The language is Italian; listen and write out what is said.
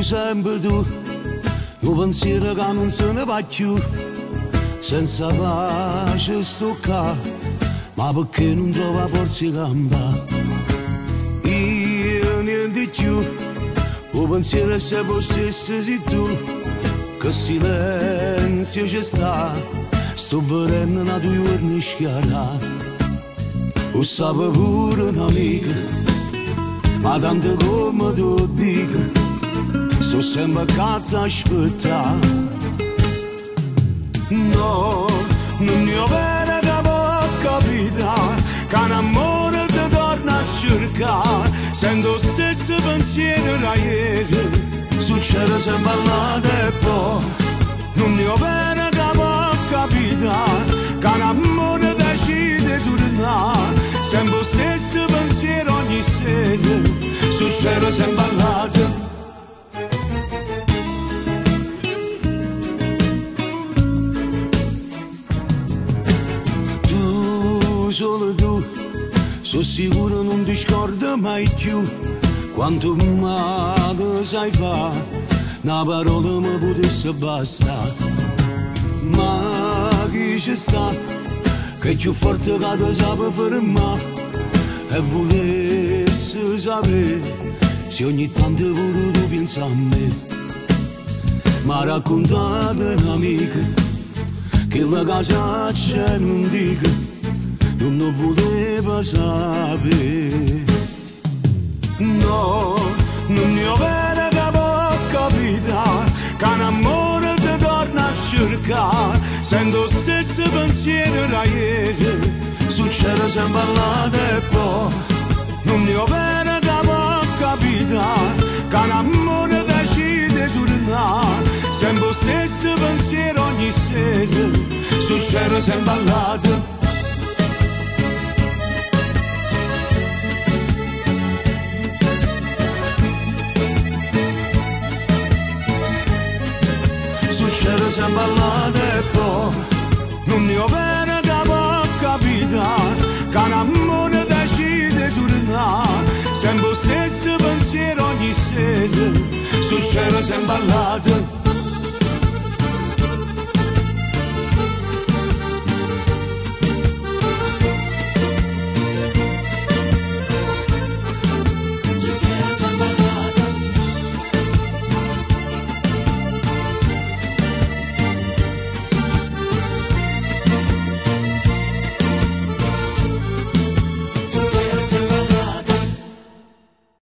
sempre tu, un pensiero che non se ne va più, senza pace sto qua, ma perché non trova forza di campare? Io niente più, un pensiero è sempre stesso sei tu, che silenzio ci sta, sto vedendo una tua giorni schiara. Lo sape pure un'amica, ma tanto come tu dico, sto sempre accanto a aspettare. No, non mi viene che può capitare, che un amore ti torna a cercare, sento lo stesso pensiero da ieri, succede sempre là e poi, non mi viene che può capitare, che un amore decide di tornare, sempre lo stesso pensiero ogni sera, succede sempre all'altro. Tu, solo tu, sono sicuro non ti scordo mai più, quanto male sai fare, una parola mi potesse bastare, ma chi ci sta? Che più forte che ti sape fermare e volesse sapere se ogni tanto pure tu pensi a me. Ma raccontate un'amica che la casaccia non dica, non voleva sapere. No, non mi viene che può capitare, che un amore ti torna a cercare, sento lo stesso pensiero da ieri, succede sempre là e poi, non mi viene che può capitare, che un amore decide di tornare, sempre lo stesso pensiero ogni sera, succede sempre là. Succede sempre là e poi, non mi viene che può capitare, che un amore decide di tornare, sempre lo stesso pensiero ogni sera, succede sempre là.